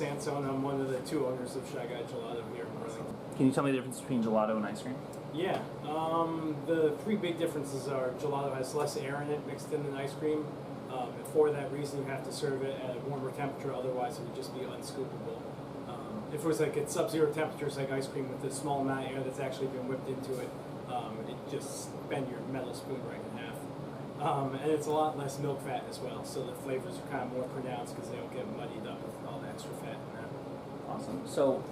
Sansone. I'm one of the two owners of Shy Guy Gelato here in Burlington. Can you tell me the difference between gelato and ice cream? Yeah, the three big differences are gelato has less air in it mixed in than ice cream. And for that reason, you have to serve it at a warmer temperature, otherwise it would just be unscoopable. If it was like at sub-zero temperatures like ice cream with a small amount of air that's actually been whipped into it, it just bend your metal spoon right in half. And it's a lot less milk fat as well, so the flavors are kind of more pronounced because they don't get muddied up with all the extra fat in that. Awesome. So,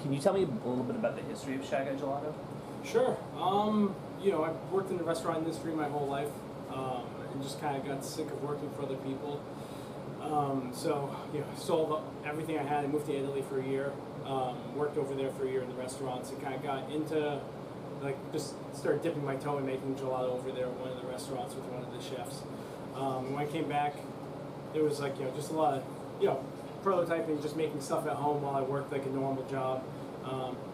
can you tell me a little bit about the history of Shy Guy Gelato? Sure. I've worked in the restaurant industry my whole life, and just kind of got sick of working for other people. I sold everything I had and moved to Italy for a year. Worked over there for a year in the restaurants and kind of got into, just started dipping my toe in making gelato over there at one of the restaurants with one of the chefs. When I came back, it was just a lot of, prototyping, just making stuff at home while I worked like a normal job.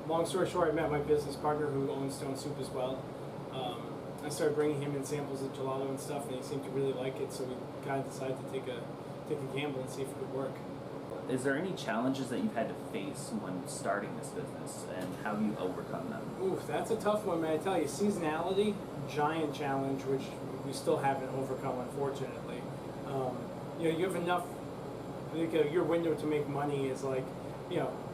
Long story short, I met my business partner who owns Stone Soup as well. I started bringing him in samples of gelato and stuff, and he seemed to really like it, so we kind of decided to take a gamble and see if it could work. Is there any challenges that you've had to face when starting this business, and how do you overcome them? Oof, that's a tough one, man. I tell you, seasonality, giant challenge, which we still haven't overcome, unfortunately. You have enough, your window to make money is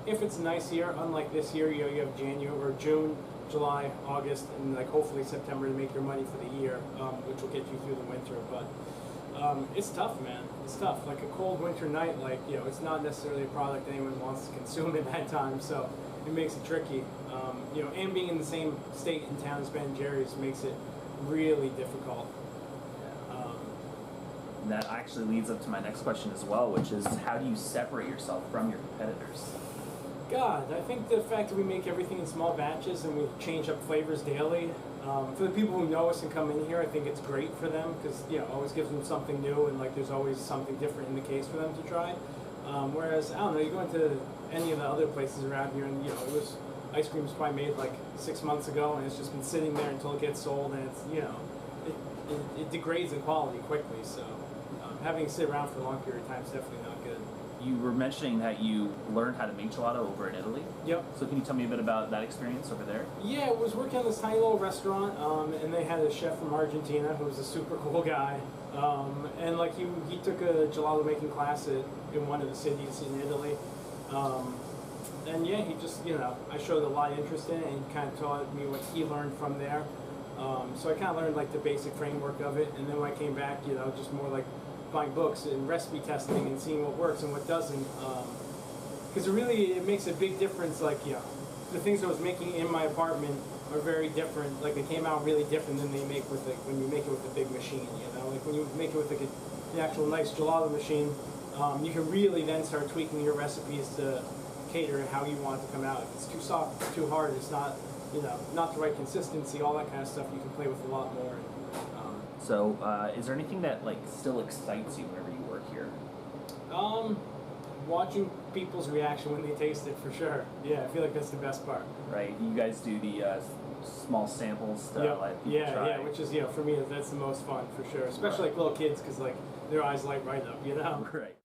if it's a nice year, unlike this year, you have January or June, July, August, and hopefully September to make your money for the year, which will get you through the winter. But it's tough, man. It's tough. Like a cold winter night, it's not necessarily a product anyone wants to consume at that time, so it makes it tricky. And being in the same state and town as Ben & Jerry's makes it really difficult. That actually leads up to my next question as well, which is how do you separate yourself from your competitors? God, I think the fact that we make everything in small batches and we change up flavors daily, for the people who know us and come in here, I think it's great for them because it always gives them something new and there's always something different in the case for them to try. Whereas, I don't know, you go into any of the other places around here and ice cream was probably made 6 months ago and it's just been sitting there until it gets sold, and it's, it degrades in quality quickly, so having it sit around for a long period of time is definitely not good. You were mentioning that you learned how to make gelato over in Italy. Yep. So can you tell me a bit about that experience over there? Yeah, I was working on this tiny little restaurant, and they had a chef from Argentina who was a super cool guy. And he took a gelato making class in one of the cities in Italy. And yeah, he just, I showed a lot of interest in it, and he kind of taught me what he learned from there. So I kind of learned the basic framework of it, and then when I came back, just more buying books and recipe testing and seeing what works and what doesn't, because it makes a big difference. The things I was making in my apartment are very different. They came out really different than they make with when you make it with a big machine. When you make it with the actual nice gelato machine, you can really then start tweaking your recipes to cater how you want it to come out. If it's too soft, it's too hard, it's not not the right consistency, all that kind of stuff, you can play with a lot more. So, is there anything that still excites you whenever you work here? Watching people's reaction when they taste it, for sure. Yeah, I feel like that's the best part. Right. You guys do the small samples to let people try. Yeah, which is for me that's the most fun for sure. Especially little kids, because their eyes light right up, Right.